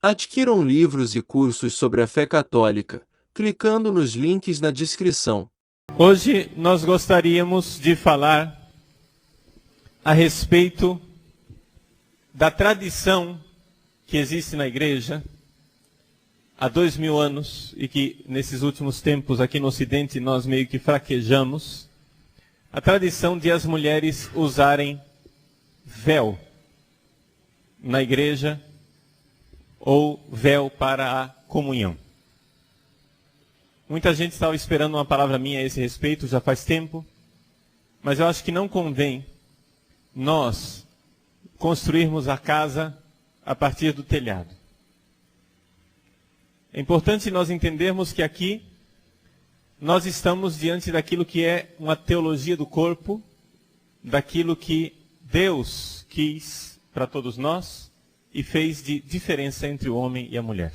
Adquiram livros e cursos sobre a fé católica, clicando nos links na descrição. Hoje nós gostaríamos de falar a respeito da tradição que existe na igreja há 2000 anos e que nesses últimos tempos aqui no Ocidente nós meio que fraquejamos, a tradição de as mulheres usarem véu na igreja ou véu para a comunhão. Muita gente estava esperando uma palavra minha a esse respeito já faz tempo, mas eu acho que não convém nós construirmos a casa a partir do telhado. É importante nós entendermos que aqui nós estamos diante daquilo que é uma teologia do corpo, daquilo que Deus quis para todos nós e fez de diferença entre o homem e a mulher.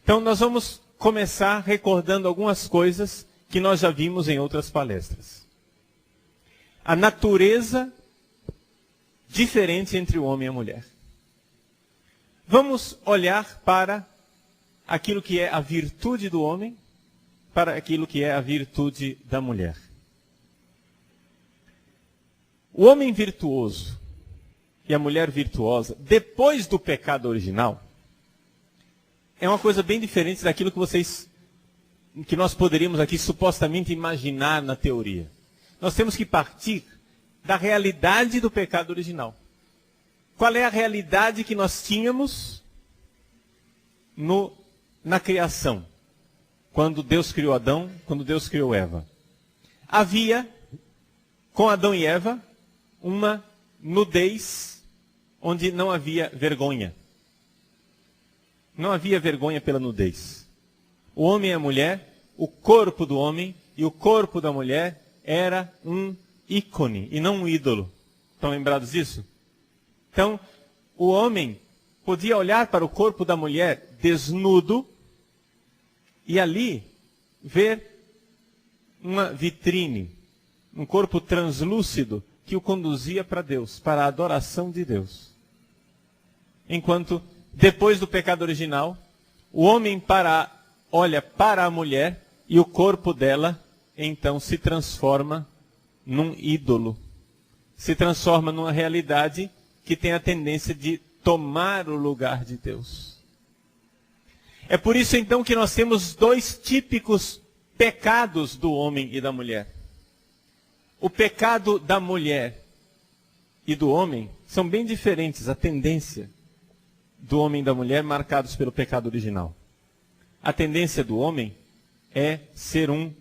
Então nós vamos começar recordando algumas coisas que nós já vimos em outras palestras. A natureza diferente entre o homem e a mulher. Vamos olhar para aquilo que é a virtude do homem, para aquilo que é a virtude da mulher. O homem virtuoso e a mulher virtuosa, depois do pecado original, é uma coisa bem diferente daquilo que nós poderíamos aqui supostamente imaginar na teoria. Nós temos que partir da realidade do pecado original. Qual é a realidade que nós tínhamos na criação? Quando Deus criou Adão, quando Deus criou Eva. Havia, com Adão e Eva, uma nudez onde não havia vergonha. Não havia vergonha pela nudez. O homem e a mulher, o corpo do homem e o corpo da mulher era um ícone e não um ídolo. Estão lembrados disso? Então, o homem podia olhar para o corpo da mulher desnudo e ali ver uma vitrine, um corpo translúcido que o conduzia para Deus, para a adoração de Deus. Enquanto, depois do pecado original, o homem olha para a mulher e o corpo dela, então, se transforma num ídolo. Se transforma numa realidade que tem a tendência de tomar o lugar de Deus. É por isso, então, que nós temos dois típicos pecados do homem e da mulher. O pecado da mulher e do homem são bem diferentes, a tendência do homem e da mulher marcados pelo pecado original. A tendência do homem é ser um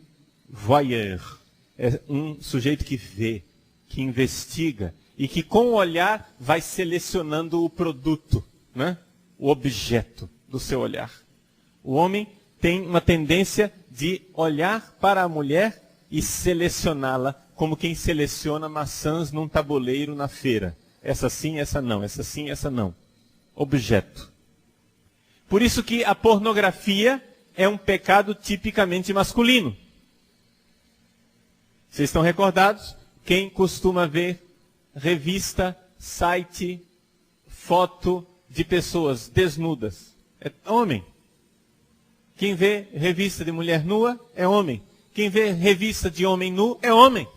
voyeur, é um sujeito que vê, que investiga e que com o olhar vai selecionando o produto, né? O objeto do seu olhar. O homem tem uma tendência de olhar para a mulher e selecioná-la como quem seleciona maçãs num tabuleiro na feira. Essa sim, essa não, essa sim, essa não. Objeto. Por isso que a pornografia é um pecado tipicamente masculino. Vocês estão recordados? Quem costuma ver revista, site, foto de pessoas desnudas? É homem. Quem vê revista de mulher nua é homem. Quem vê revista de homem nu é homem.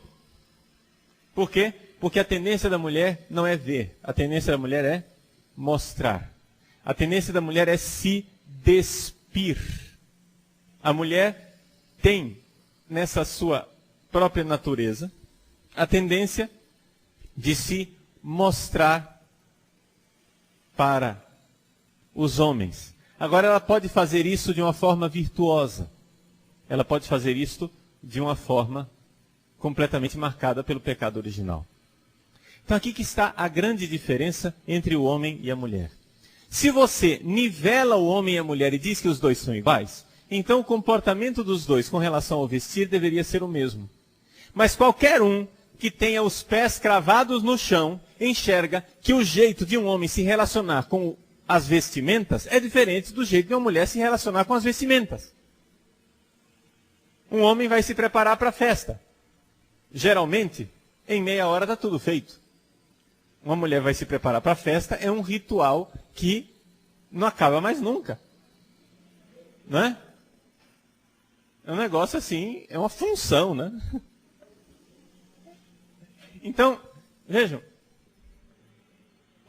Por quê? Porque a tendência da mulher não é ver. A tendência da mulher é mostrar. A tendência da mulher é se despir. A mulher tem, nessa sua própria natureza, a tendência de se mostrar para os homens. Agora, ela pode fazer isso de uma forma virtuosa. Ela pode fazer isso de uma forma completamente marcada pelo pecado original. Então, aqui que está a grande diferença entre o homem e a mulher. Se você nivela o homem e a mulher e diz que os dois são iguais, então o comportamento dos dois com relação ao vestir deveria ser o mesmo. Mas qualquer um que tenha os pés cravados no chão enxerga que o jeito de um homem se relacionar com as vestimentas é diferente do jeito de uma mulher se relacionar com as vestimentas. Um homem vai se preparar para a festa. Geralmente, em meia hora está tudo feito. Uma mulher vai se preparar para a festa, é um ritual que não acaba mais nunca. Não é? É um negócio assim, é uma função, né? Então, vejam.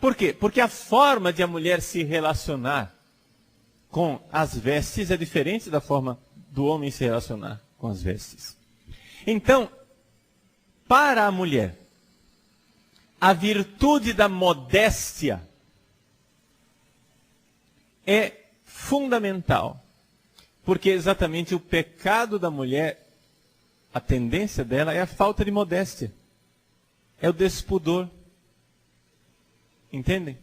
Por quê? Porque a forma de a mulher se relacionar com as vestes é diferente da forma do homem se relacionar com as vestes. Então, para a mulher, a virtude da modéstia é fundamental. Porque exatamente o pecado da mulher, a tendência dela é a falta de modéstia. É o despudor. Entendem?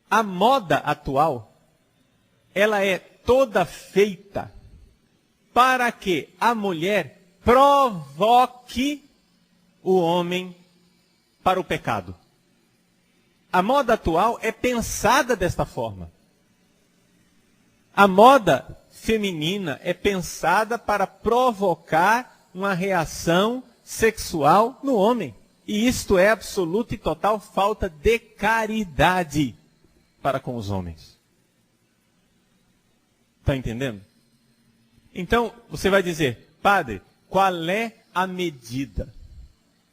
A moda atual, ela é toda feita para que a mulher provoque o homem para o pecado. A moda atual é pensada desta forma. A moda feminina é pensada para provocar uma reação sexual no homem. E isto é absoluta e total falta de caridade para com os homens. Está entendendo? Então, você vai dizer, padre, qual é a medida?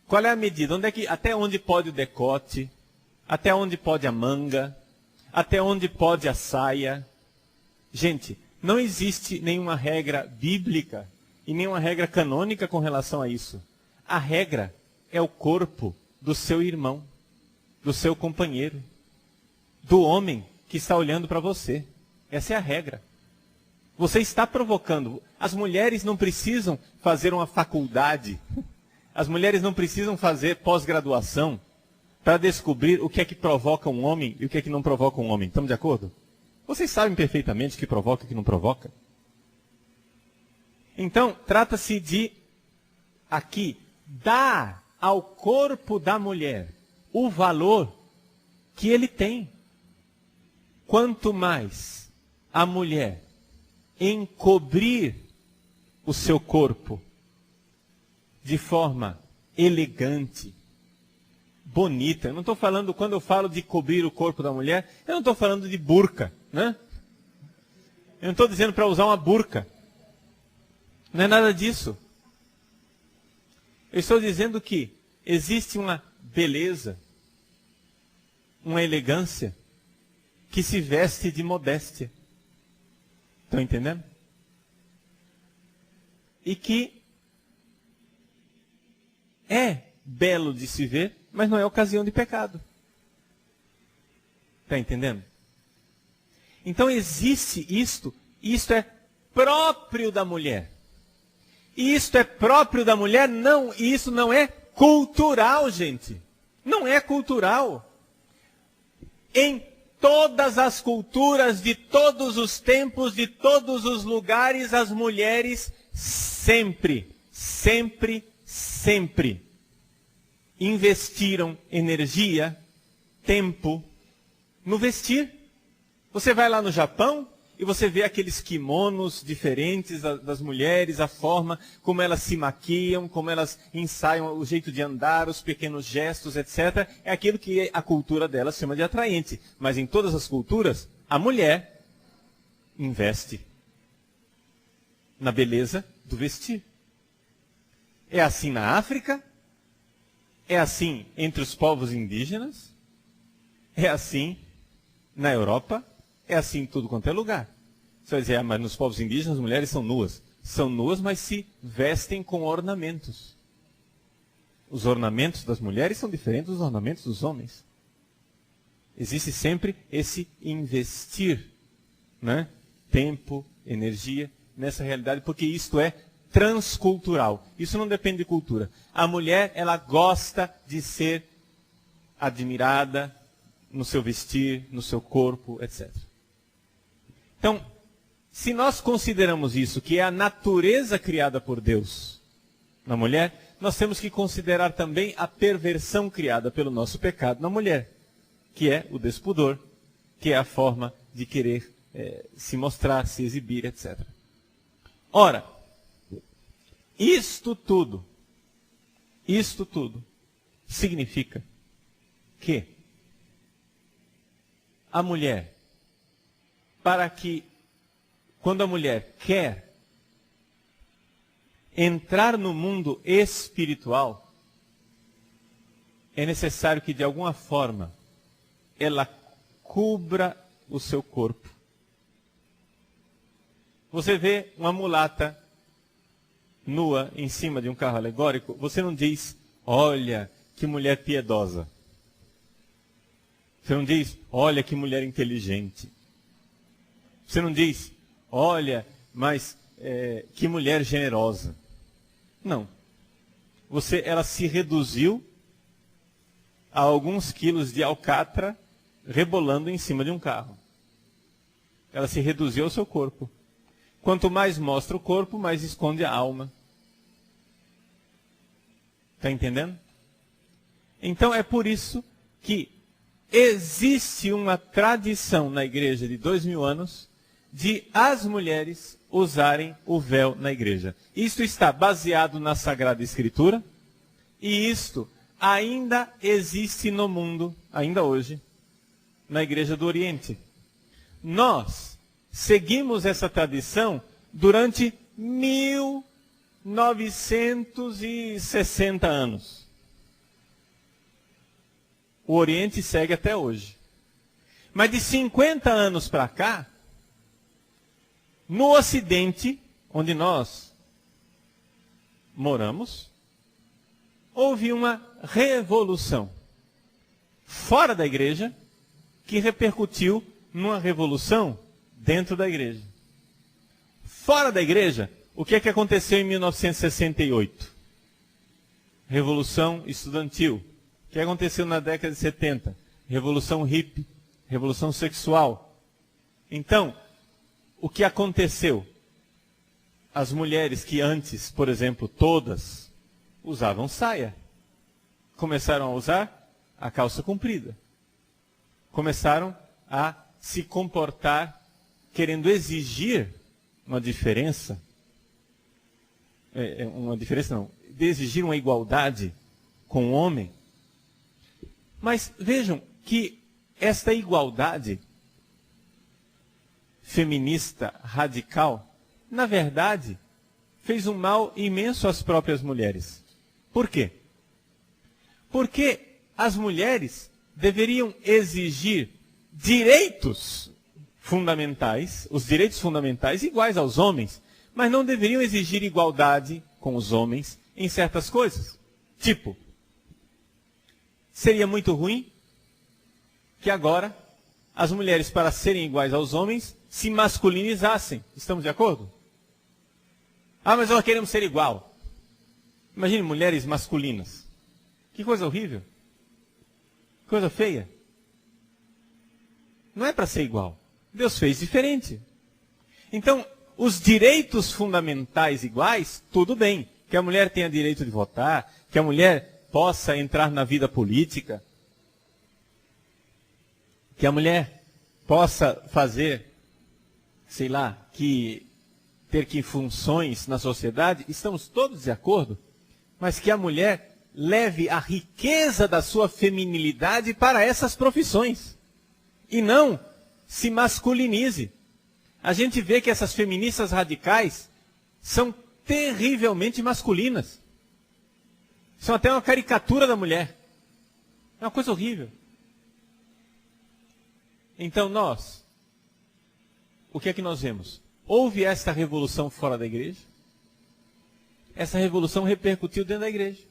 Qual é a medida? Até onde pode o decote? Até onde pode a manga? Até onde pode a saia? Gente, não existe nenhuma regra bíblica e nenhuma regra canônica com relação a isso. A regra é o corpo do seu irmão, do seu companheiro, do homem que está olhando para você. Essa é a regra. Você está provocando. As mulheres não precisam fazer uma faculdade. As mulheres não precisam fazer pós-graduação para descobrir o que é que provoca um homem e o que é que não provoca um homem. Estamos de acordo? Vocês sabem perfeitamente o que provoca e o que não provoca. Então, trata-se de, aqui, dar ao corpo da mulher o valor que ele tem. Quanto mais a mulher encobrir o seu corpo de forma elegante, bonita. Eu não estou falando, quando eu falo de cobrir o corpo da mulher, eu não estou falando de burca, né? Eu não estou dizendo para usar uma burca. Não é nada disso. Eu estou dizendo que existe uma beleza, uma elegância, que se veste de modéstia. Estão entendendo? E que é belo de se ver, mas não é ocasião de pecado. Está entendendo? Então existe isto é próprio da mulher. E isto é próprio da mulher? Não, e isso não é cultural, gente. Não é cultural. Em todas as culturas, de todos os tempos, de todos os lugares, as mulheres sempre investiram energia, tempo no vestir. Você vai lá no Japão e você vê aqueles kimonos diferentes das mulheres, a forma como elas se maquiam, como elas ensaiam o jeito de andar, os pequenos gestos, etc. É aquilo que a cultura delas chama de atraente. Mas em todas as culturas, a mulher investe na beleza do vestir. É assim na África, é assim entre os povos indígenas, é assim na Europa, é assim em tudo quanto é lugar. Você vai dizer, mas nos povos indígenas as mulheres são nuas. São nuas, mas se vestem com ornamentos. Os ornamentos das mulheres são diferentes dos ornamentos dos homens. Existe sempre esse investir, né? Tempo, energia, nessa realidade, porque isto é transcultural. Isso não depende de cultura. A mulher, ela gosta de ser admirada no seu vestir, no seu corpo, etc. Então, se nós consideramos isso, que é a natureza criada por Deus na mulher, nós temos que considerar também a perversão criada pelo nosso pecado na mulher, que é o despudor, que é a forma de querer se mostrar, se exibir, etc. Ora, isto tudo significa que a mulher para que, quando a mulher quer entrar no mundo espiritual, é necessário que de alguma forma ela cubra o seu corpo. Você vê uma mulata nua em cima de um carro alegórico, você não diz, olha que mulher piedosa. Você não diz, olha que mulher inteligente. Você não diz, olha, mas que mulher generosa. Não. Ela se reduziu a alguns quilos de alcatra rebolando em cima de um carro. Ela se reduziu ao seu corpo. Quanto mais mostra o corpo, mais esconde a alma. Está entendendo? Então é por isso que existe uma tradição na igreja de 2000 anos de as mulheres usarem o véu na igreja. Isto está baseado na Sagrada Escritura e isto ainda existe no mundo, ainda hoje, na Igreja do Oriente. Nós seguimos essa tradição durante 1960 anos. O Oriente segue até hoje. Mas de 50 anos para cá, no Ocidente, onde nós moramos, houve uma revolução fora da igreja que repercutiu numa revolução dentro da igreja. Fora da igreja, o que é que aconteceu em 1968? Revolução estudantil. O que aconteceu na década de 70? Revolução hippie, revolução sexual. Então, o que aconteceu? As mulheres que antes, por exemplo, todas usavam saia, começaram a usar a calça comprida. Começaram a se comportar querendo exigir uma diferença. De exigir uma igualdade com o homem. Mas vejam que esta igualdade feminista radical, na verdade, fez um mal imenso às próprias mulheres. Por quê? Porque as mulheres deveriam exigir direitos fundamentais, os direitos fundamentais iguais aos homens, mas não deveriam exigir igualdade com os homens em certas coisas. Tipo, seria muito ruim que agora as mulheres, para serem iguais aos homens, se masculinizassem. Estamos de acordo? Ah, mas nós queremos ser igual. Imagine mulheres masculinas. Que coisa horrível. Que coisa feia. Não é para ser igual. Deus fez diferente. Então, os direitos fundamentais iguais, tudo bem. Que a mulher tenha direito de votar, que a mulher possa entrar na vida política, que a mulher possa fazer, sei lá, ter que funções na sociedade, estamos todos de acordo, mas que a mulher leve a riqueza da sua feminilidade para essas profissões e não se masculinize. A gente vê que essas feministas radicais são terrivelmente masculinas. São até uma caricatura da mulher. É uma coisa horrível. Então o que é que nós vemos? Houve esta revolução fora da igreja. Essa revolução repercutiu dentro da igreja.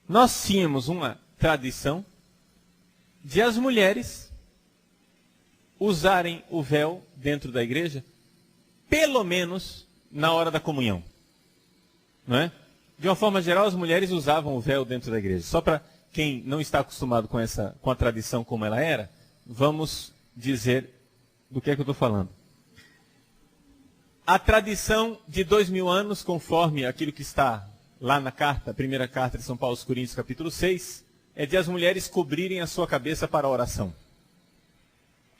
Nós tínhamos uma tradição de as mulheres usarem o véu dentro da igreja, pelo menos na hora da comunhão. Não é? De uma forma geral, as mulheres usavam o véu dentro da igreja. Só para quem não está acostumado com a tradição como ela era, vamos dizer do que é que eu estou falando. A tradição de 2000 anos, conforme aquilo que está lá na carta, a primeira carta de São Paulo aos Coríntios, capítulo 6, é de as mulheres cobrirem a sua cabeça para a oração.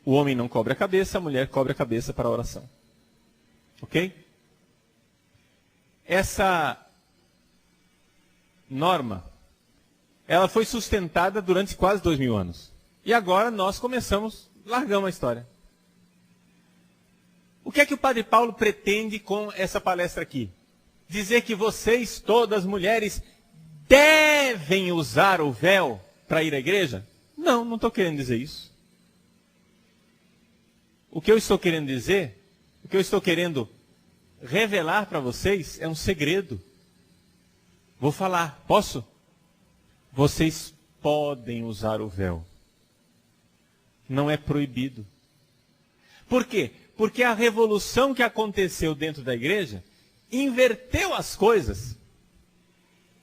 O homem não cobre a cabeça, a mulher cobre a cabeça para a oração. Ok? Essa norma, ela foi sustentada durante quase 2000 anos. E agora nós largamos a história. O que é que o Padre Paulo pretende com essa palestra aqui? Dizer que vocês, todas mulheres, devem usar o véu para ir à igreja? Não, não estou querendo dizer isso. O que eu estou querendo dizer, o que eu estou querendo revelar para vocês é um segredo. Vou falar, posso? Vocês podem usar o véu. Não é proibido. Por quê? Porque a revolução que aconteceu dentro da igreja inverteu as coisas.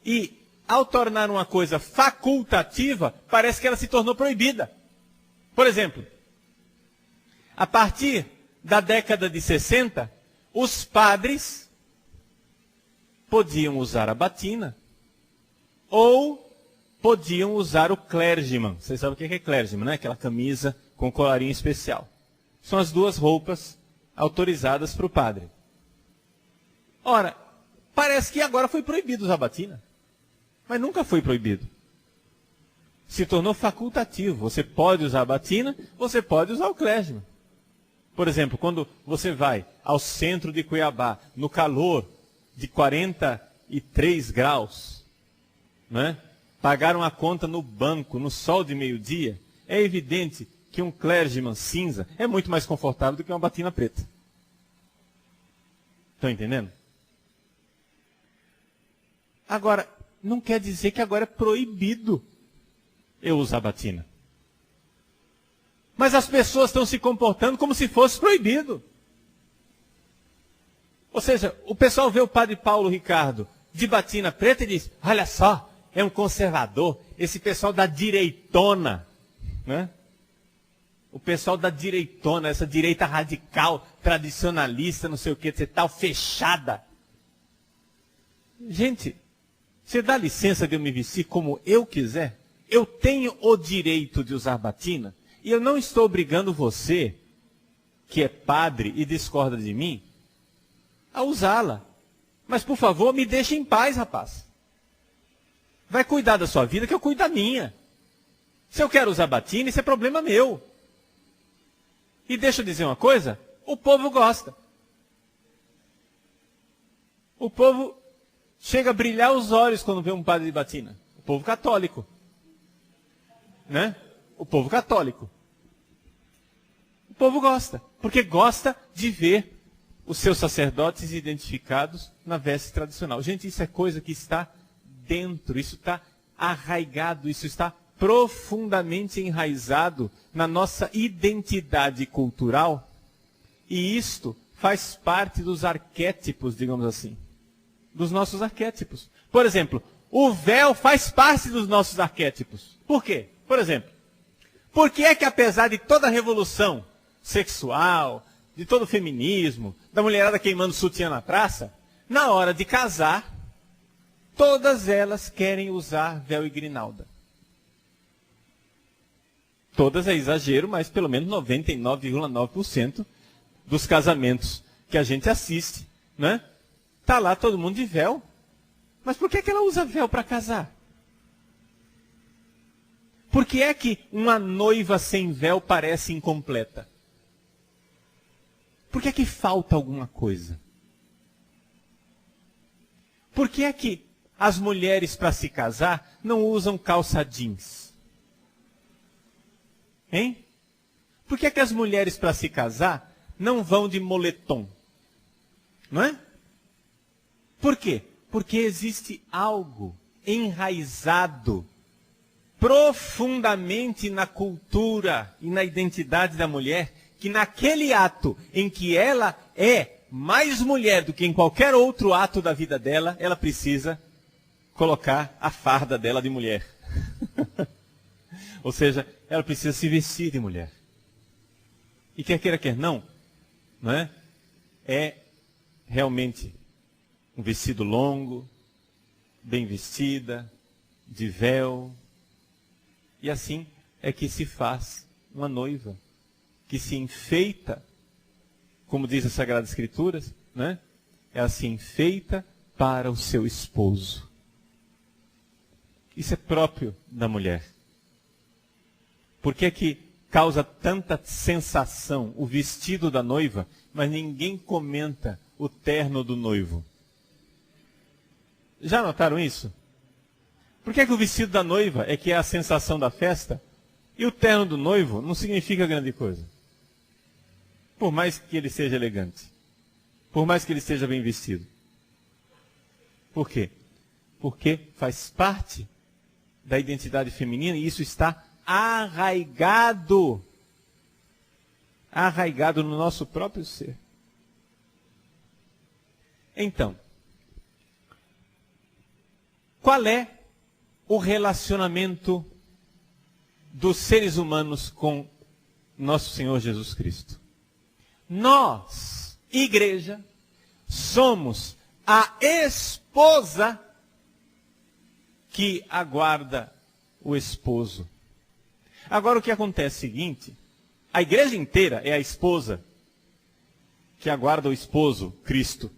E, ao tornar uma coisa facultativa, parece que ela se tornou proibida. Por exemplo, a partir da década de 60, os padres podiam usar a batina ou podiam usar o clergyman. Vocês sabem o que é clergyman, né? Aquela camisa com colarinho especial. São as duas roupas autorizadas para o padre. Ora, parece que agora foi proibido usar batina. Mas nunca foi proibido. Se tornou facultativo. Você pode usar a batina, você pode usar o clergyman. Por exemplo, quando você vai ao centro de Cuiabá, no calor de 43 graus, né? Pagaram a conta no banco, no sol de meio-dia, é evidente que um clergyman cinza é muito mais confortável do que uma batina preta. Estão entendendo? Agora, não quer dizer que agora é proibido eu usar batina. Mas as pessoas estão se comportando como se fosse proibido. Ou seja, o pessoal vê o Padre Paulo Ricardo de batina preta e diz, olha só, é um conservador, esse pessoal da direitona, né? O pessoal da direitona, essa direita radical, tradicionalista, não sei o que, tal, fechada. Gente, você dá licença de eu me vestir como eu quiser? Eu tenho o direito de usar batina? E eu não estou obrigando você, que é padre e discorda de mim, a usá-la. Mas, por favor, me deixe em paz, rapaz. Vai cuidar da sua vida, que eu cuido da minha. Se eu quero usar batina, isso é problema meu. E deixa eu dizer uma coisa, o povo gosta. O povo chega a brilhar os olhos quando vê um padre de batina. O povo católico. Né? O povo católico. O povo gosta, porque gosta de ver os seus sacerdotes identificados na veste tradicional. Gente, isso é coisa que está dentro, isso está arraigado, isso está profundamente enraizado na nossa identidade cultural. E isto faz parte dos arquétipos, digamos assim. Dos nossos arquétipos. Por exemplo, o véu faz parte dos nossos arquétipos. Por quê? Por exemplo, por que é que apesar de toda a revolução sexual, de todo o feminismo, da mulherada queimando sutiã na praça, na hora de casar, todas elas querem usar véu e grinalda? Todas é exagero, mas pelo menos 99,9% dos casamentos que a gente assiste, né? Tá lá todo mundo de véu. Mas por que ela usa véu para casar? Por que é que uma noiva sem véu parece incompleta? Por que é que falta alguma coisa? Por que é que as mulheres para se casar não usam calça jeans? Hein? Por que é que as mulheres para se casar não vão de moletom? Não é? Por quê? Porque existe algo enraizado profundamente na cultura e na identidade da mulher, que naquele ato em que ela é mais mulher do que em qualquer outro ato da vida dela, ela precisa colocar a farda dela de mulher. Ou seja, ela precisa se vestir de mulher. E quer queira, quer não, não é? É realmente um vestido longo, bem vestida, de véu. E assim é que se faz uma noiva, que se enfeita, como diz a Sagrada Escritura, né? Ela se enfeita para o seu esposo. Isso é próprio da mulher. Por que que causa tanta sensação o vestido da noiva, mas ninguém comenta o terno do noivo? Já notaram isso? Por que que o vestido da noiva é que é a sensação da festa e o terno do noivo não significa grande coisa? Por mais que ele seja elegante, por mais que ele esteja bem vestido. Por quê? Porque faz parte da identidade feminina e isso está arraigado no nosso próprio ser. Então, qual é o relacionamento dos seres humanos com nosso Senhor Jesus Cristo? Nós, igreja, somos a esposa que aguarda o esposo. Agora o que acontece é o seguinte, a igreja inteira é a esposa que aguarda o esposo, Cristo.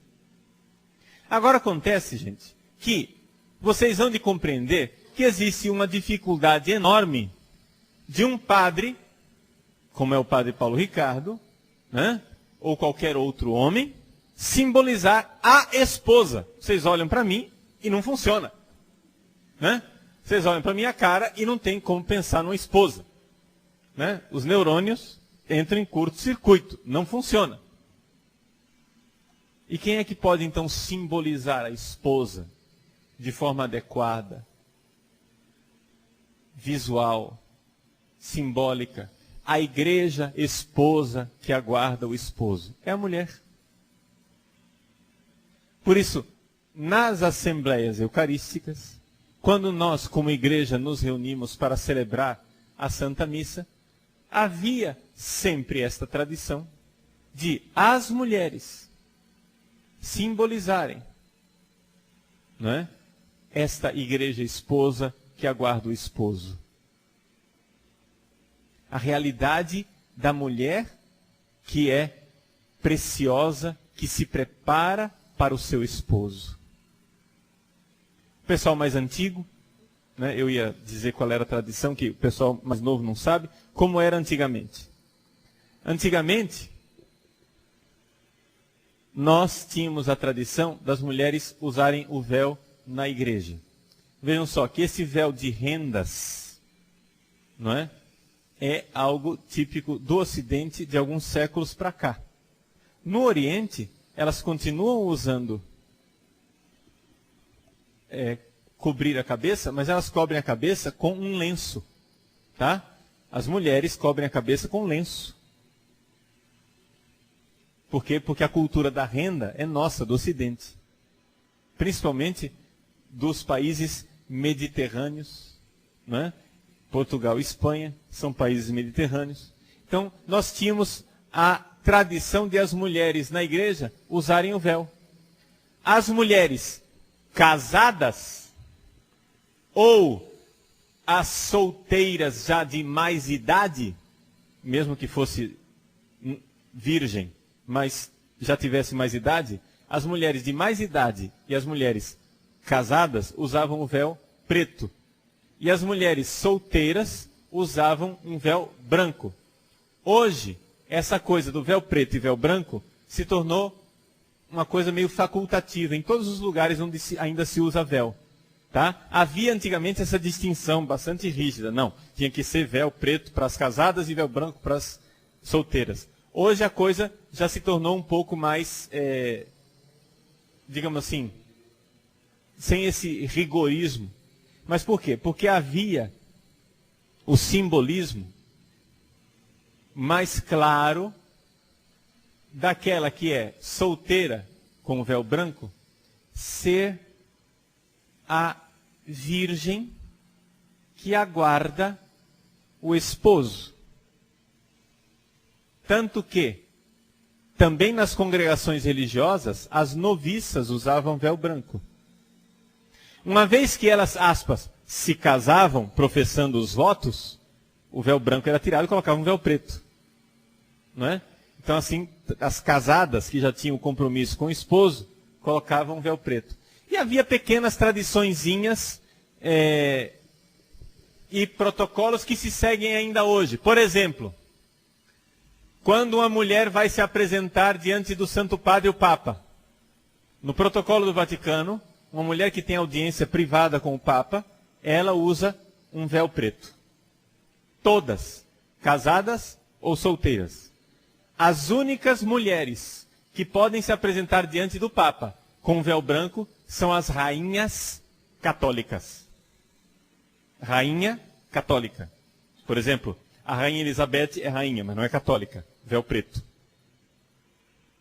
Agora acontece, gente, que vocês vão de compreender que existe uma dificuldade enorme de um padre, como é o padre Paulo Ricardo, né, ou qualquer outro homem, simbolizar a esposa. Vocês olham para mim e não funciona. Né? Vocês olham para minha cara e não tem como pensar numa esposa. Né? Os neurônios entram em curto-circuito. Não funciona. E quem é que pode então simbolizar a esposa de forma adequada, visual, simbólica? A igreja esposa que aguarda o esposo é a mulher. Por isso, nas assembleias eucarísticas, quando nós, como igreja, nos reunimos para celebrar a Santa Missa, havia sempre esta tradição de as mulheres simbolizarem, não é, esta igreja esposa que aguarda o esposo. A realidade da mulher que é preciosa, que se prepara para o seu esposo. O pessoal mais antigo, né, eu ia dizer qual era a tradição, que o pessoal mais novo não sabe, como era antigamente. Antigamente, nós tínhamos a tradição das mulheres usarem o véu na igreja. Vejam só, que esse véu de rendas, não é? É algo típico do Ocidente de alguns séculos para cá. No Oriente, elas continuam usando cobrir a cabeça, mas elas cobrem a cabeça com um lenço. Tá? As mulheres cobrem a cabeça com lenço. Por quê? Porque a cultura da renda é nossa, do Ocidente. Principalmente dos países mediterrâneos, né? Portugal e Espanha são países mediterrâneos. Então, nós tínhamos a tradição de as mulheres na igreja usarem o véu. As mulheres casadas ou as solteiras já de mais idade, mesmo que fosse virgem, mas já tivesse mais idade, as mulheres de mais idade e as mulheres casadas usavam o véu preto. E as mulheres solteiras usavam um véu branco. Hoje, essa coisa do véu preto e véu branco se tornou uma coisa meio facultativa em todos os lugares onde ainda se usa véu. Tá? Havia antigamente essa distinção bastante rígida. Não, tinha que ser véu preto para as casadas e véu branco para as solteiras. Hoje a coisa já se tornou um pouco mais, digamos assim, sem esse rigorismo. Mas por quê? Porque havia o simbolismo mais claro daquela que é solteira com o véu branco ser a virgem que aguarda o esposo. Tanto que, também nas congregações religiosas, as noviças usavam véu branco. Uma vez que elas, aspas, se casavam professando os votos, o véu branco era tirado e colocavam um véu preto. Não é? Então, assim, as casadas que já tinham compromisso com o esposo, colocavam um véu preto. E havia pequenas tradiçõezinhas e protocolos que se seguem ainda hoje. Por exemplo, quando uma mulher vai se apresentar diante do Santo Padre, o Papa, no protocolo do Vaticano, uma mulher que tem audiência privada com o Papa, ela usa um véu preto. Todas, casadas ou solteiras. As únicas mulheres que podem se apresentar diante do Papa com véu branco são as rainhas católicas. Rainha católica. Por exemplo, a rainha Elizabeth é rainha, mas não é católica. Véu preto.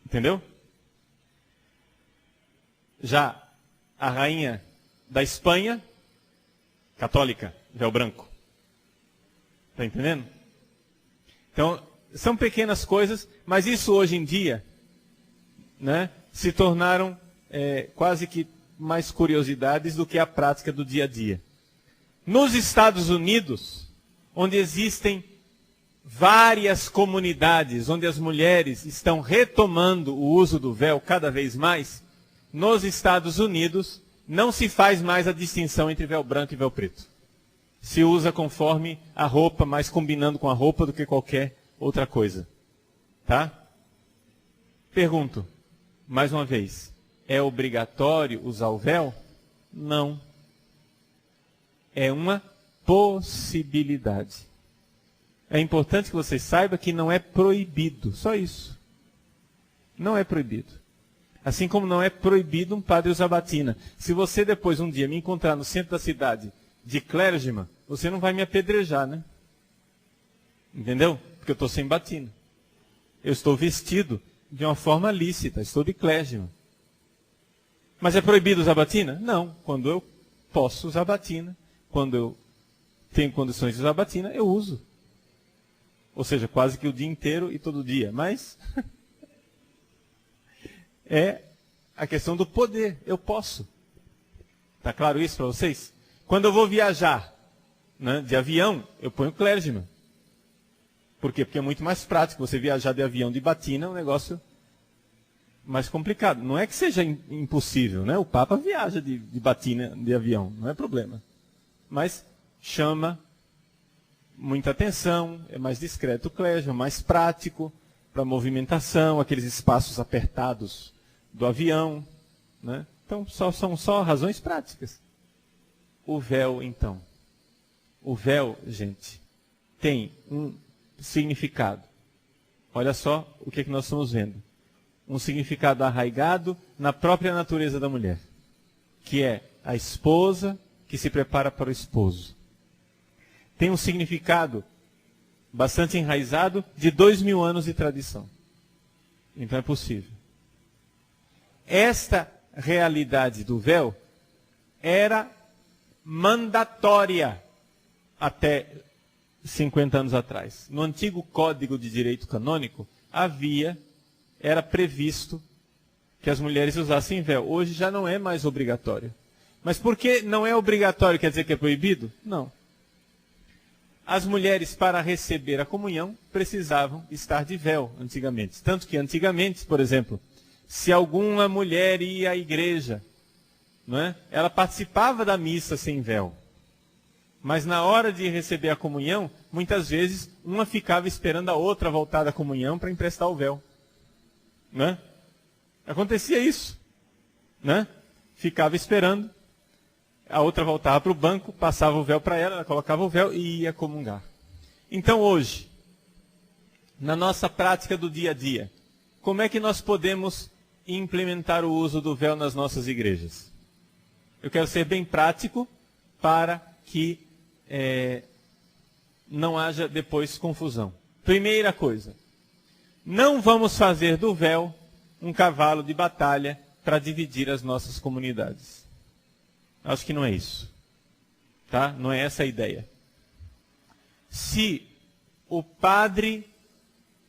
Entendeu? Já a rainha da Espanha, católica, véu branco. Está entendendo? Então, são pequenas coisas, mas isso hoje em dia, né, se tornaram quase que mais curiosidades do que a prática do dia a dia. Nos Estados Unidos, onde existem várias comunidades, onde as mulheres estão retomando o uso do véu cada vez mais, nos Estados Unidos não se faz mais a distinção entre véu branco e véu preto. Se usa conforme a roupa, mais combinando com a roupa do que qualquer outra coisa. Tá? Pergunto, mais uma vez, é obrigatório usar o véu? Não. É uma possibilidade. É importante que você saiba que não é proibido, só isso. Não é proibido. Assim como não é proibido um padre usar batina. Se você depois um dia me encontrar no centro da cidade de clergyman, você não vai me apedrejar, né? Entendeu? Porque eu estou sem batina. Eu estou vestido de uma forma lícita, estou de clergyman. Mas é proibido usar batina? Não. Quando eu posso usar batina, quando eu tenho condições de usar batina, eu uso. Ou seja, quase que o dia inteiro e todo dia. Mas é a questão do poder. Eu posso. Está claro isso para vocês? Quando eu vou viajar, né, de avião, eu ponho clergyman. Por quê? Porque é muito mais prático. Você viajar de avião de batina é um negócio mais complicado. Não é que seja impossível, né? O Papa viaja de batina de avião, não é problema. Mas chama muita atenção, é mais discreto o clergyman, mais prático para movimentação, aqueles espaços apertados do avião, né? Então são só razões práticas. O véu, então. O véu, gente, tem um significado. Olha só o que nós estamos vendo. Um significado arraigado na própria natureza da mulher, que é a esposa que se prepara para o esposo. Tem um significado bastante enraizado de 2000 anos de tradição. Então é possível. Esta realidade do véu era mandatória até 50 anos atrás. No antigo Código de Direito Canônico, era previsto que as mulheres usassem véu. Hoje já não é mais obrigatório. Mas por que não é obrigatório, quer dizer que é proibido? Não. As mulheres, para receber a comunhão, precisavam estar de véu, antigamente. Tanto que antigamente, por exemplo, se alguma mulher ia à igreja, não é? Ela participava da missa sem véu. Mas na hora de receber a comunhão, muitas vezes, uma ficava esperando a outra voltar da comunhão para emprestar o véu. Não é? Acontecia isso. Não é? Ficava esperando. A outra voltava para o banco, passava o véu para ela, ela colocava o véu e ia comungar. Então hoje, na nossa prática do dia a dia, como é que nós podemos implementar o uso do véu nas nossas igrejas? Eu quero ser bem prático para que não haja depois confusão. Primeira coisa, não vamos fazer do véu um cavalo de batalha para dividir as nossas comunidades. Acho que não é isso. Tá? Não é essa a ideia. Se o padre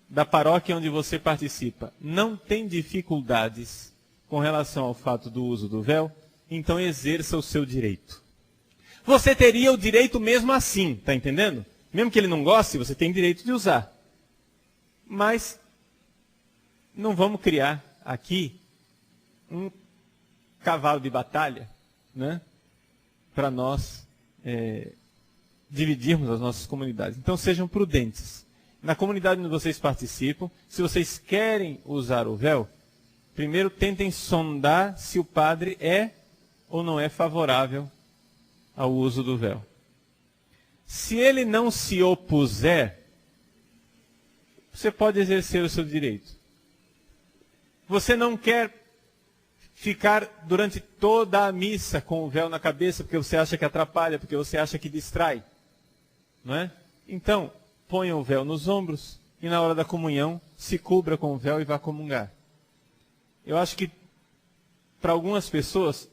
da paróquia onde você participa não tem dificuldades com relação ao fato do uso do véu, então exerça o seu direito. Você teria o direito mesmo assim, tá entendendo? Mesmo que ele não goste, você tem direito de usar. Mas não vamos criar aqui um cavalo de batalha, né, para nós dividirmos as nossas comunidades. Então sejam prudentes. Na comunidade onde vocês participam, se vocês querem usar o véu, primeiro tentem sondar se o padre é ou não é favorável ao uso do véu. Se ele não se opuser, você pode exercer o seu direito. Você não quer ficar durante toda a missa com o véu na cabeça porque você acha que atrapalha, porque você acha que distrai, não é? Então, ponha o véu nos ombros e na hora da comunhão se cubra com o véu e vá comungar. Eu acho que para algumas pessoas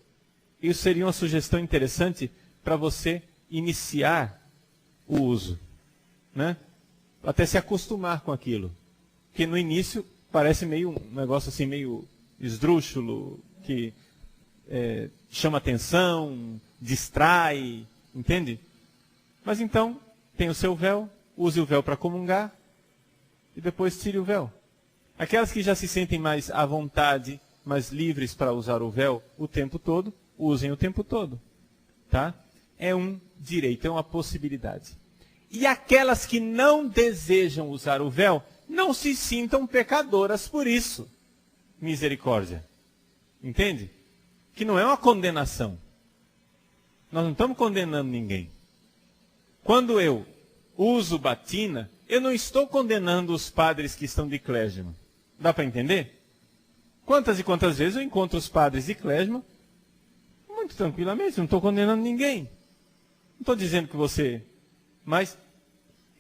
isso seria uma sugestão interessante para você iniciar o uso, né? Até se acostumar com aquilo. Porque no início parece meio um negócio assim, meio esdrúxulo, que chama atenção, distrai, entende? Mas então, tem o seu véu, use o véu para comungar e depois tire o véu. Aquelas que já se sentem mais à vontade, mais livres para usar o véu o tempo todo, usem o tempo todo, tá? É um direito, é uma possibilidade. E aquelas que não desejam usar o véu, não se sintam pecadoras por isso. Misericórdia. Entende? Que não é uma condenação. Nós não estamos condenando ninguém. Quando eu uso batina, eu não estou condenando os padres que estão de clésima. Dá para entender? Quantas e quantas vezes eu encontro os padres de clésima muito tranquilamente, não estou condenando ninguém. Não estou dizendo que você... Mas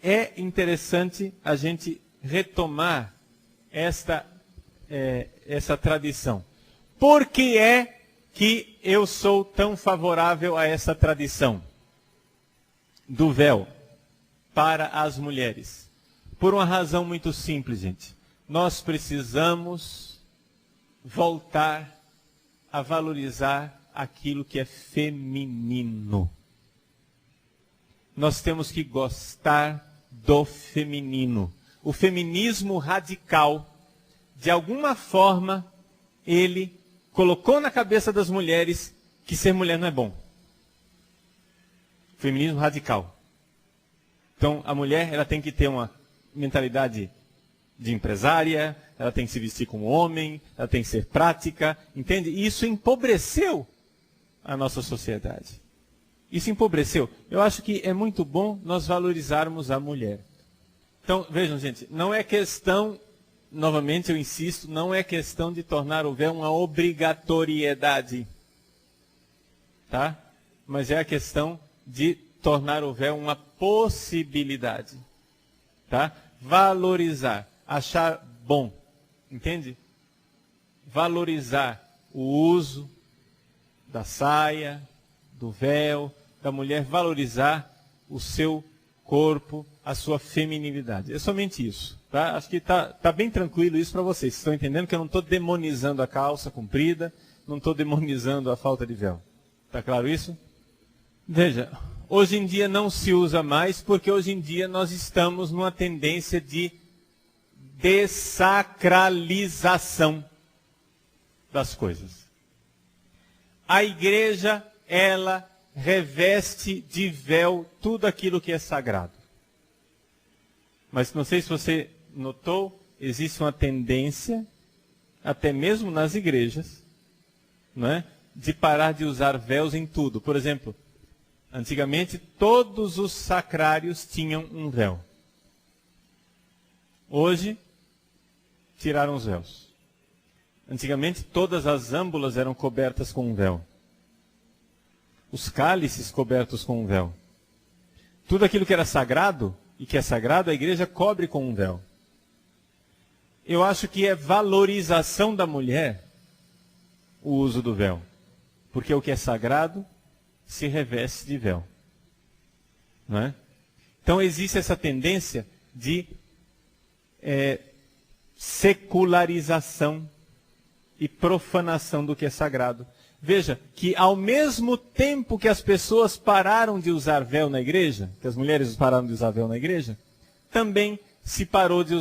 é interessante a gente retomar essa tradição. Por que é que eu sou tão favorável a essa tradição do véu para as mulheres? Por uma razão muito simples, gente. Nós precisamos voltar a valorizar aquilo que é feminino. Nós temos que gostar do feminino. O feminismo radical, de alguma forma, ele colocou na cabeça das mulheres que ser mulher não é bom. Feminismo radical. Então, a mulher ela tem que ter uma mentalidade de empresária, ela tem que se vestir como homem, ela tem que ser prática, entende? E isso empobreceu a nossa sociedade. Isso empobreceu. Eu acho que é muito bom nós valorizarmos a mulher. Então, vejam, gente, não é questão, novamente eu insisto, não é questão de tornar o véu uma obrigatoriedade. Tá? Mas é a questão de tornar o véu uma possibilidade. Tá? Valorizar, achar bom. Entende? Valorizar o uso da saia, do véu, da mulher, valorizar o seu corpo, a sua feminilidade. É somente isso. Tá? Acho que tá bem tranquilo isso para vocês. Vocês estão entendendo que eu não estou demonizando a calça comprida, não estou demonizando a falta de véu. Está claro isso? Veja, hoje em dia não se usa mais, porque hoje em dia nós estamos numa tendência de dessacralização das coisas. A igreja, ela reveste de véu tudo aquilo que é sagrado. Mas não sei se você notou, existe uma tendência, até mesmo nas igrejas, não é? De parar de usar véus em tudo. Por exemplo, antigamente todos os sacrários tinham um véu. Hoje, tiraram os véus. Antigamente todas as âmbulas eram cobertas com um véu. Os cálices cobertos com um véu. Tudo aquilo que era sagrado e que é sagrado, a igreja cobre com um véu. Eu acho que é valorização da mulher o uso do véu. Porque o que é sagrado se reveste de véu. Não é? Então existe essa tendência de secularização e profanação do que é sagrado. Veja que ao mesmo tempo que as pessoas pararam de usar véu na igreja, que as mulheres pararam de usar véu na igreja, também se parou de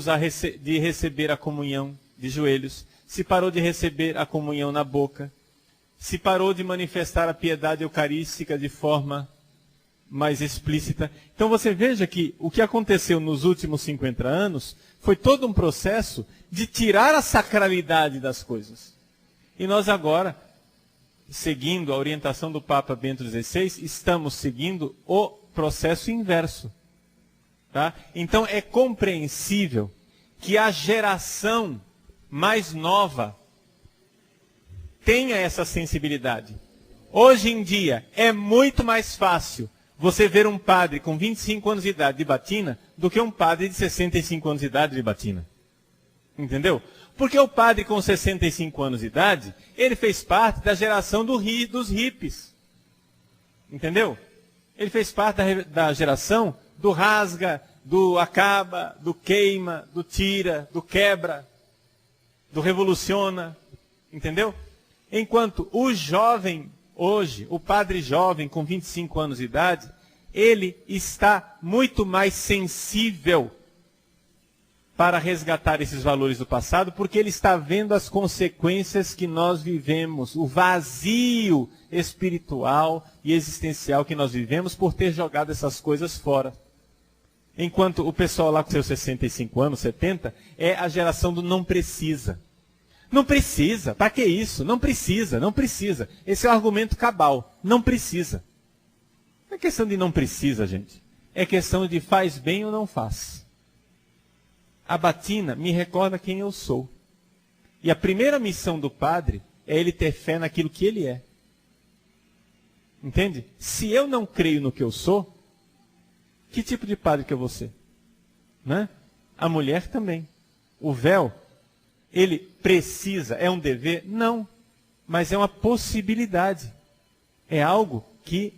receber a comunhão de joelhos, se parou de receber a comunhão na boca, se parou de manifestar a piedade eucarística de forma mais explícita. Então você veja que o que aconteceu nos últimos 50 anos foi todo um processo de tirar a sacralidade das coisas. E nós agora, seguindo a orientação do Papa Bento XVI, estamos seguindo o processo inverso. Tá? Então é compreensível que a geração mais nova tenha essa sensibilidade. Hoje em dia é muito mais fácil você ver um padre com 25 anos de idade de batina do que um padre de 65 anos de idade de batina. Entendeu? Porque o padre com 65 anos de idade, ele fez parte da geração dos hippies. Entendeu? Ele fez parte da geração do rasga, do acaba, do queima, do tira, do quebra, do revoluciona. Entendeu? Enquanto o jovem hoje, o padre jovem com 25 anos de idade, ele está muito mais sensível para resgatar esses valores do passado, porque ele está vendo as consequências que nós vivemos, o vazio espiritual e existencial que nós vivemos por ter jogado essas coisas fora. Enquanto o pessoal lá com seus 65 anos, 70, é a geração do não precisa. Não precisa, para que isso? Não precisa, não precisa. Esse é o argumento cabal, não precisa. Não é questão de não precisa, gente. É questão de faz bem ou não faz. A batina me recorda quem eu sou. E a primeira missão do padre é ele ter fé naquilo que ele é. Entende? Se eu não creio no que eu sou, que tipo de padre que eu vou ser? Né? A mulher também. O véu, ele precisa, é um dever? Não. Mas é uma possibilidade. É algo que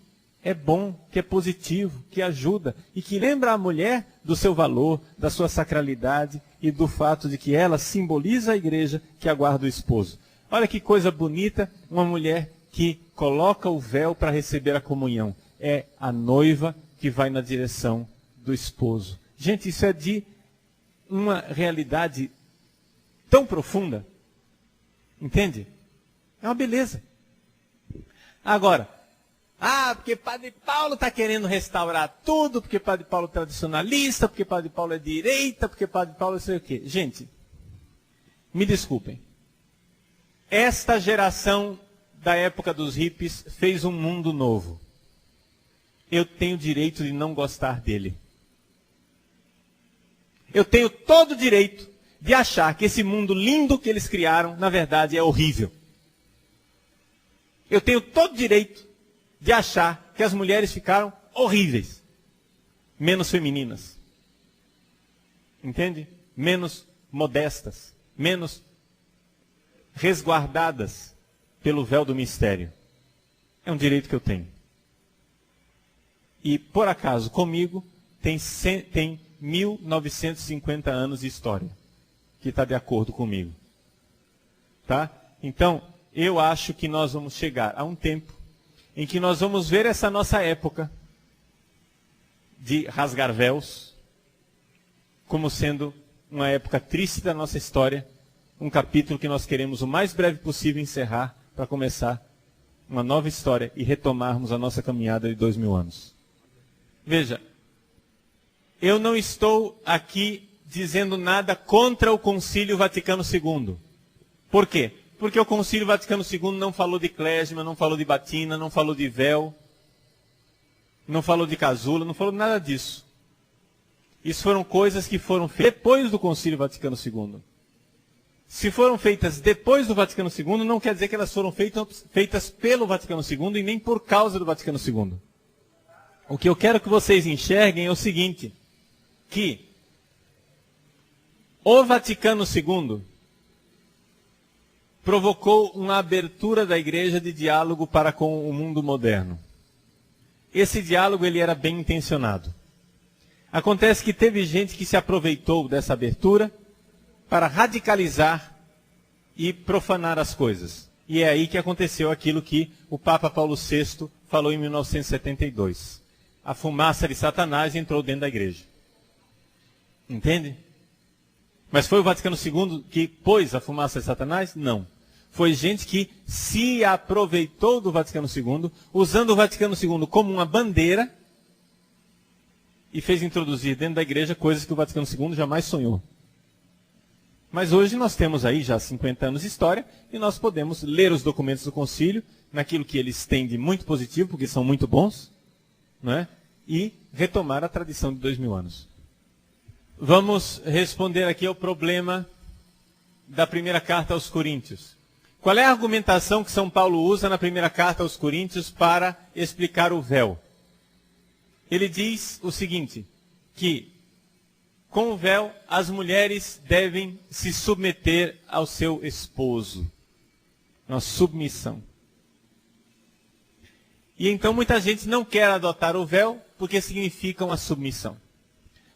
é bom, que é positivo, que ajuda e que lembra a mulher do seu valor, da sua sacralidade e do fato de que ela simboliza a igreja que aguarda o esposo. Olha que coisa bonita, uma mulher que coloca o véu para receber a comunhão. É a noiva que vai na direção do esposo. Gente, isso é de uma realidade tão profunda. Entende? É uma beleza. Agora, porque Padre Paulo está querendo restaurar tudo, porque Padre Paulo é tradicionalista, porque Padre Paulo é direita, porque Padre Paulo é sei o quê. Gente, me desculpem. Esta geração da época dos hippies fez um mundo novo. Eu tenho o direito de não gostar dele. Eu tenho todo o direito de achar que esse mundo lindo que eles criaram, na verdade, é horrível. Eu tenho todo o direito de achar que as mulheres ficaram horríveis. Menos femininas. Entende? Menos modestas. Menos resguardadas pelo véu do mistério. É um direito que eu tenho. E, por acaso, comigo, tem 1950 anos de história. Que está de acordo comigo. Tá? Então, eu acho que nós vamos chegar a um tempo em que nós vamos ver essa nossa época de rasgar véus como sendo uma época triste da nossa história, um capítulo que nós queremos o mais breve possível encerrar para começar uma nova história e retomarmos a nossa caminhada de 2000 anos. Veja, eu não estou aqui dizendo nada contra o Concílio Vaticano II. Por quê? Porque o Concílio Vaticano II não falou de clésima, não falou de batina, não falou de véu, não falou de casula, não falou nada disso. Isso foram coisas que foram feitas depois do Concílio Vaticano II. Se foram feitas depois do Vaticano II, não quer dizer que elas foram feitas pelo Vaticano II e nem por causa do Vaticano II. O que eu quero que vocês enxerguem é o seguinte, que o Vaticano II provocou uma abertura da igreja de diálogo para com o mundo moderno. Esse diálogo ele era bem intencionado. Acontece que teve gente que se aproveitou dessa abertura para radicalizar e profanar as coisas. E é aí que aconteceu aquilo que o Papa Paulo VI falou em 1972. A fumaça de Satanás entrou dentro da igreja. Entende? Mas foi o Vaticano II que pôs a fumaça de Satanás? Não. Foi gente que se aproveitou do Vaticano II, usando o Vaticano II como uma bandeira e fez introduzir dentro da igreja coisas que o Vaticano II jamais sonhou. Mas hoje nós temos aí já 50 anos de história e nós podemos ler os documentos do concílio naquilo que eles têm de muito positivo, porque são muito bons, não é? E retomar a tradição de 2000 anos. Vamos responder aqui ao problema da primeira carta aos Coríntios. Qual é a argumentação que São Paulo usa na primeira carta aos Coríntios para explicar o véu? Ele diz o seguinte, que com o véu as mulheres devem se submeter ao seu esposo. Uma submissão. E então muita gente não quer adotar o véu porque significa uma submissão.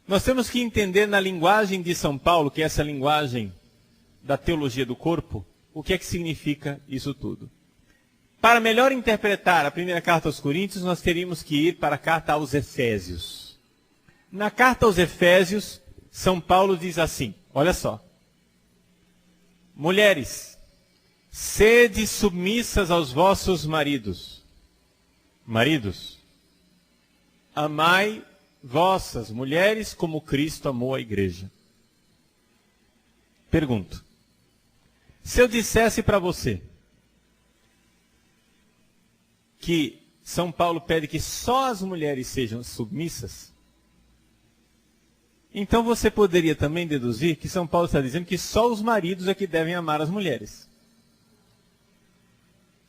Nós temos que entender na linguagem de São Paulo, que é essa linguagem da teologia do corpo, o que é que significa isso tudo. Para melhor interpretar a primeira carta aos Coríntios, nós teríamos que ir para a carta aos Efésios. Na carta aos Efésios, São Paulo diz assim, olha só. Mulheres, sede submissas aos vossos maridos. Maridos, amai vossas mulheres como Cristo amou a igreja. Pergunto. Se eu dissesse para você que São Paulo pede que só as mulheres sejam submissas, então você poderia também deduzir que São Paulo está dizendo que só os maridos é que devem amar as mulheres.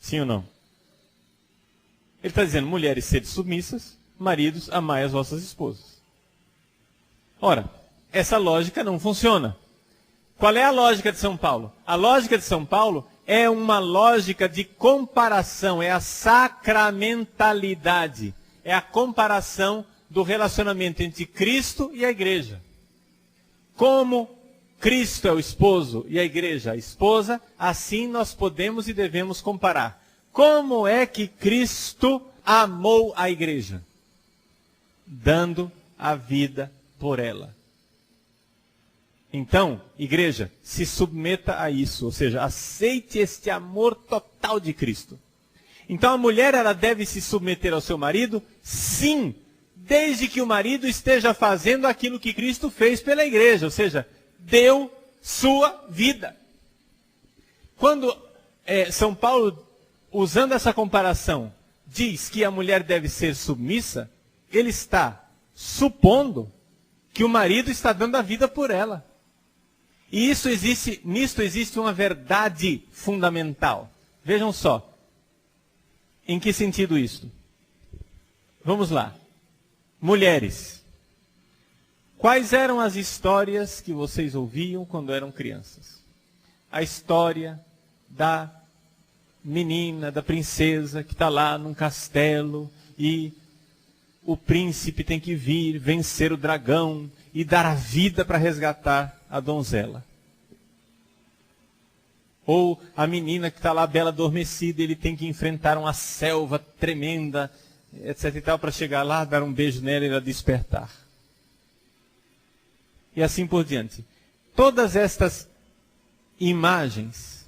Sim ou não? Ele está dizendo, mulheres sede submissas, maridos amai as vossas esposas. Ora, essa lógica não funciona. Qual é a lógica de São Paulo? A lógica de São Paulo é uma lógica de comparação, é a sacramentalidade, é a comparação do relacionamento entre Cristo e a igreja. Como Cristo é o esposo e a igreja a esposa, assim nós podemos e devemos comparar. Como é que Cristo amou a igreja? Dando a vida por ela. Então, igreja, se submeta a isso, ou seja, aceite este amor total de Cristo. Então a mulher, ela deve se submeter ao seu marido? Sim, desde que o marido esteja fazendo aquilo que Cristo fez pela igreja, ou seja, deu sua vida. Quando São Paulo, usando essa comparação, diz que a mulher deve ser submissa, ele está supondo que o marido está dando a vida por ela. E nisto existe uma verdade fundamental. Vejam só. Em que sentido isso? Vamos lá. Mulheres. Quais eram as histórias que vocês ouviam quando eram crianças? A história da menina, da princesa que está lá num castelo e o príncipe tem que vir, vencer o dragão e dar a vida para resgatar a donzela. Ou a menina que está lá bela adormecida, ele tem que enfrentar uma selva tremenda, etc e tal, para chegar lá, dar um beijo nela e ela despertar. E assim por diante. Todas estas imagens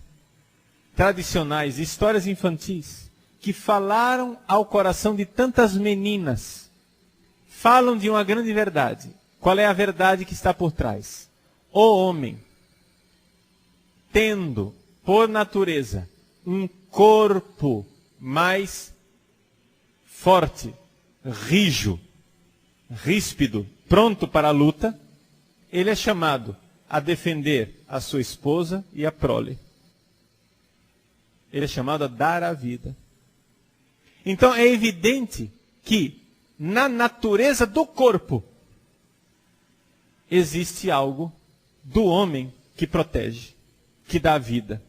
tradicionais, histórias infantis, que falaram ao coração de tantas meninas, falam de uma grande verdade. Qual é a verdade que está por trás? O homem, tendo, por natureza, um corpo mais forte, rijo, ríspido, pronto para a luta, ele é chamado a defender a sua esposa e a prole. Ele é chamado a dar a vida. Então é evidente que na natureza do corpo existe algo do homem que protege, que dá a vida.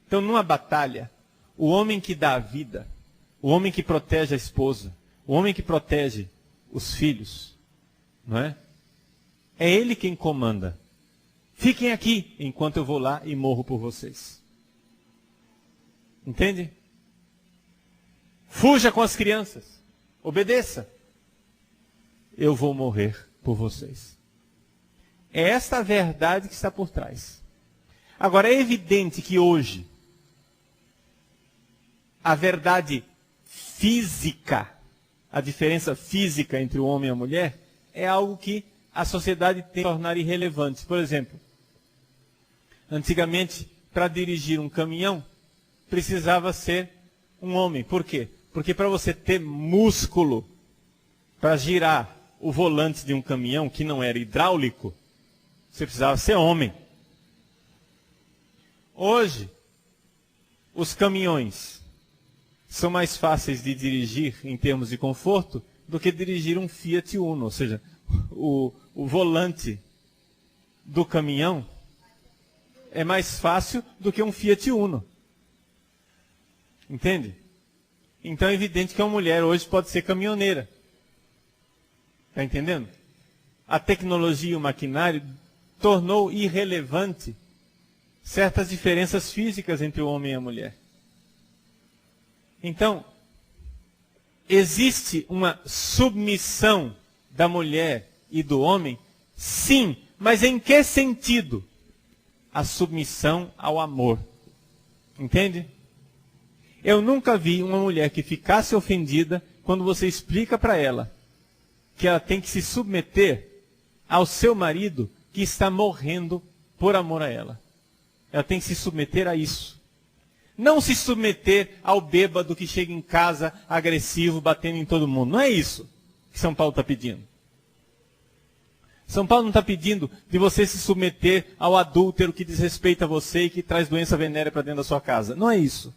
Então numa batalha, o homem que dá a vida, o homem que protege a esposa, o homem que protege os filhos, não é? É ele quem comanda. Fiquem aqui enquanto eu vou lá e morro por vocês. Entende? Fuja com as crianças. Obedeça. Eu vou morrer por vocês. É esta a verdade que está por trás. Agora, é evidente que hoje a verdade física a diferença física entre o homem e a mulher, é algo que a sociedade tem que tornar irrelevante. Por exemplo, antigamente, para dirigir um caminhão, precisava ser um homem. Por quê? Porque para você ter músculo para girar o volante de um caminhão que não era hidráulico, você precisava ser homem. Hoje, os caminhões são mais fáceis de dirigir em termos de conforto do que dirigir um Fiat Uno. Ou seja, o volante do caminhão é mais fácil do que um Fiat Uno. Entende? Então é evidente que uma mulher hoje pode ser caminhoneira. Está entendendo? A tecnologia e o maquinário tornou irrelevante certas diferenças físicas entre o homem e a mulher. Então, existe uma submissão da mulher e do homem? Sim, mas em que sentido? A submissão ao amor. Entende? Eu nunca vi uma mulher que ficasse ofendida quando você explica para ela que ela tem que se submeter ao seu marido que está morrendo por amor a ela. Ela tem que se submeter a isso. Não se submeter ao bêbado que chega em casa agressivo, batendo em todo mundo. Não é isso que São Paulo está pedindo. São Paulo não está pedindo de você se submeter ao adúltero que desrespeita você e que traz doença venérea para dentro da sua casa. Não é isso.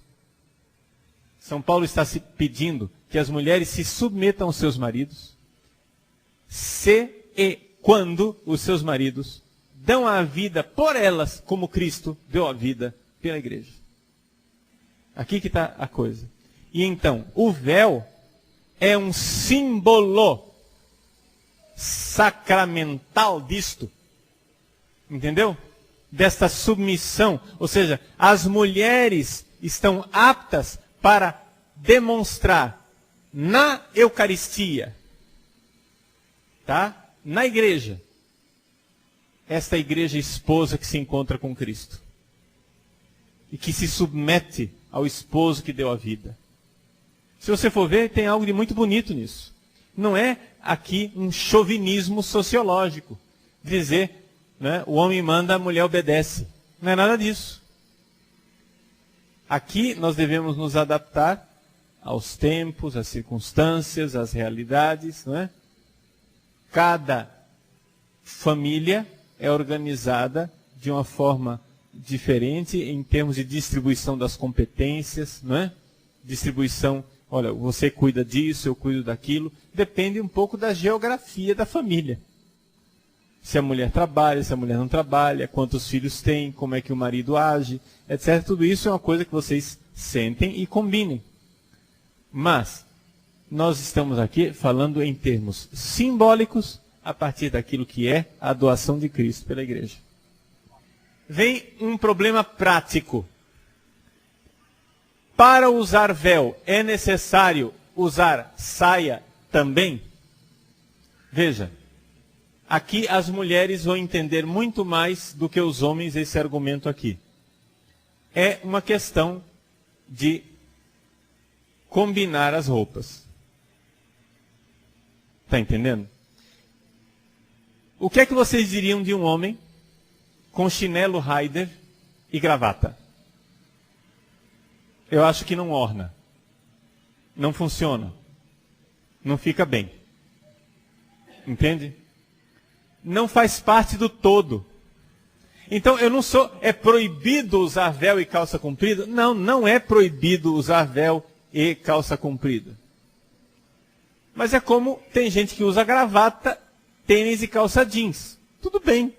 São Paulo está se pedindo que as mulheres se submetam aos seus maridos, se e quando os seus maridos dão a vida por elas, como Cristo deu a vida pela igreja. Aqui que está a coisa. E então, o véu é um símbolo sacramental disto. Entendeu? Desta submissão. Ou seja, as mulheres estão aptas para demonstrar na Eucaristia, tá? Na igreja, esta igreja esposa que se encontra com Cristo e que se submete ao esposo que deu a vida. Se você for ver, tem algo de muito bonito nisso. Não é aqui um chauvinismo sociológico, dizer, né, o homem manda, a mulher obedece. Não é nada disso. Aqui nós devemos nos adaptar aos tempos, às circunstâncias, às realidades, não é? Cada família é organizada de uma forma diferente em termos de distribuição das competências, não é? Distribuição, olha, você cuida disso, eu cuido daquilo. Depende um pouco da geografia da família. Se a mulher trabalha, se a mulher não trabalha, quantos filhos tem, como é que o marido age, etc. Tudo isso é uma coisa que vocês sentem e combinem. Mas nós estamos aqui falando em termos simbólicos a partir daquilo que é a doação de Cristo pela igreja. Vem um problema prático. Para usar véu, é necessário usar saia também? Veja, aqui as mulheres vão entender muito mais do que os homens esse argumento aqui. É uma questão de combinar as roupas. Está entendendo? O que é que vocês diriam de um homem com chinelo Raider e gravata? Eu acho que não orna. Não funciona. Não fica bem. Entende? Não faz parte do todo. Então, eu não sou... É proibido usar véu e calça comprida? Não, não é proibido usar véu e calça comprida. Mas é como tem gente que usa gravata, tênis e calça jeans. Tudo bem.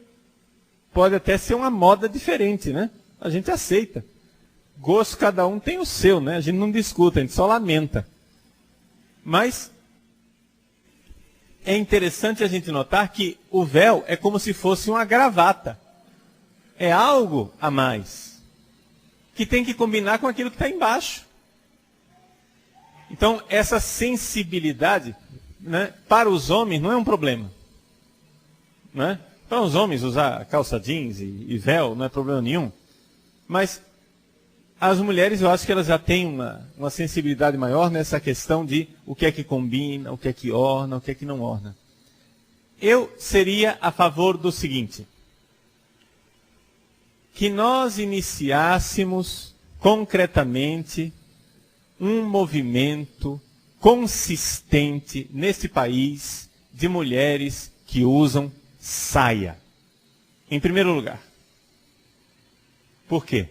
Pode até ser uma moda diferente, né? A gente aceita. Gosto, cada um tem o seu, né? A gente não discute, a gente só lamenta. Mas é interessante a gente notar que o véu é como se fosse uma gravata. É algo a mais. Que tem que combinar com aquilo que está embaixo. Então, essa sensibilidade, né, para os homens não é um problema. Né? Para os homens usar calça jeans e véu não é problema nenhum. Mas as mulheres, eu acho que elas já têm uma sensibilidade maior nessa questão de o que é que combina, o que é que orna, o que é que não orna. Eu seria a favor do seguinte: que nós iniciássemos concretamente um movimento consistente nesse país de mulheres que usam saia. Em primeiro lugar. Por quê?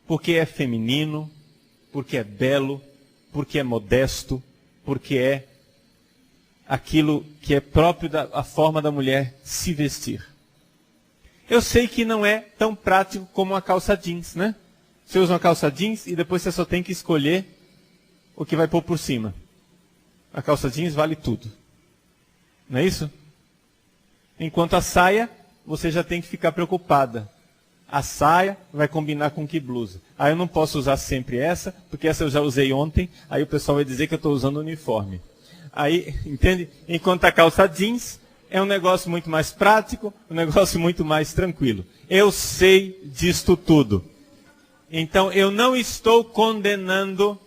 Porque é feminino, porque é belo, porque é modesto, porque é aquilo que é próprio da forma da mulher se vestir. Eu sei que não é tão prático como uma calça jeans, né? Você usa uma calça jeans e depois você só tem que escolher o que vai pôr por cima. A calça jeans vale tudo. Não é isso? Enquanto a saia, você já tem que ficar preocupada. A saia vai combinar com que blusa? Eu não posso usar sempre essa, porque essa eu já usei ontem, aí o pessoal vai dizer que eu estou usando uniforme. Aí, entende? Enquanto a calça jeans é um negócio muito mais prático, um negócio muito mais tranquilo. Eu sei disto tudo. Então, eu não estou condenando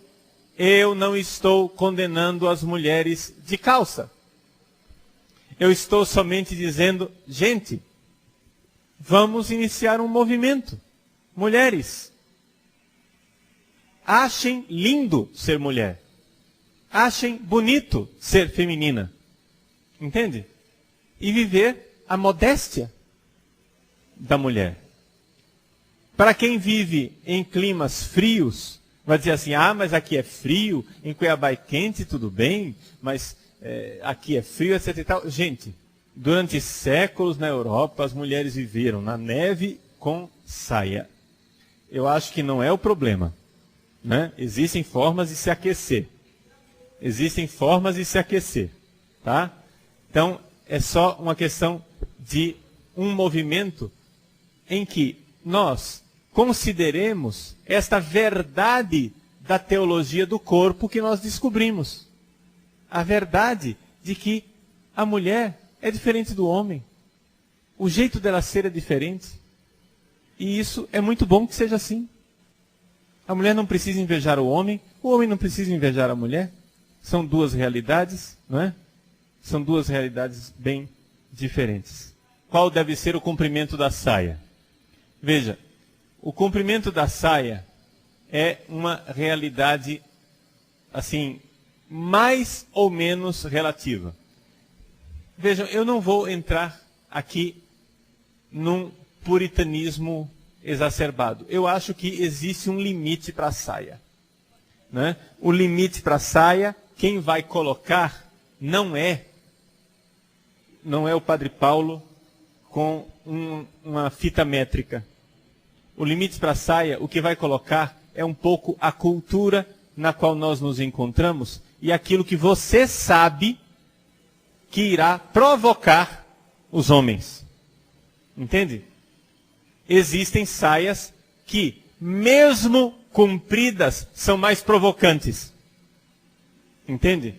as mulheres de calça. Eu estou somente dizendo, gente, vamos iniciar um movimento. Mulheres, achem lindo ser mulher. Achem bonito ser feminina. Entende? E viver a modéstia da mulher. Para quem vive em climas frios, vai dizer assim, mas aqui é frio, em Cuiabá é quente, tudo bem, mas aqui é frio, etc e tal. Gente, durante séculos na Europa, as mulheres viveram na neve com saia. Eu acho que não é o problema. Né? Existem formas de se aquecer. Tá? Então, é só uma questão de um movimento em que nós consideremos esta verdade da teologia do corpo que nós descobrimos. A verdade de que a mulher é diferente do homem. O jeito dela ser é diferente. E isso é muito bom que seja assim. A mulher não precisa invejar o homem não precisa invejar a mulher. São duas realidades, não é? São duas realidades bem diferentes. Qual deve ser o comprimento da saia? Veja, o comprimento da saia é uma realidade, assim, mais ou menos relativa. Vejam, eu não vou entrar aqui num puritanismo exacerbado. Eu acho que existe um limite para a saia. Né? O limite para a saia, quem vai colocar não é o Padre Paulo com uma fita métrica. O limite para a saia, o que vai colocar é um pouco a cultura na qual nós nos encontramos e aquilo que você sabe que irá provocar os homens. Entende? Existem saias que, mesmo compridas, são mais provocantes. Entende?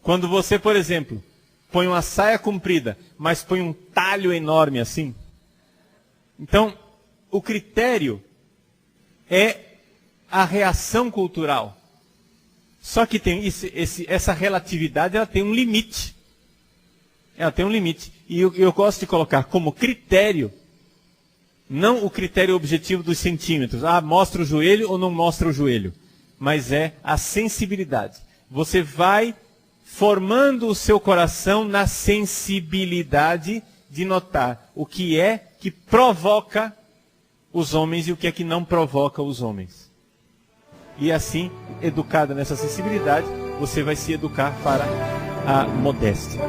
Quando você, por exemplo, põe uma saia comprida, mas põe um talho enorme assim. Então, o critério é a reação cultural. Só que tem essa relatividade, ela tem um limite. Ela tem um limite. E eu gosto de colocar como critério, não o critério objetivo dos centímetros. Mostra o joelho ou não mostra o joelho. Mas é a sensibilidade. Você vai formando o seu coração na sensibilidade de notar o que é que provoca os homens e o que é que não provoca os homens. E assim, educada nessa sensibilidade, você vai se educar para a modéstia.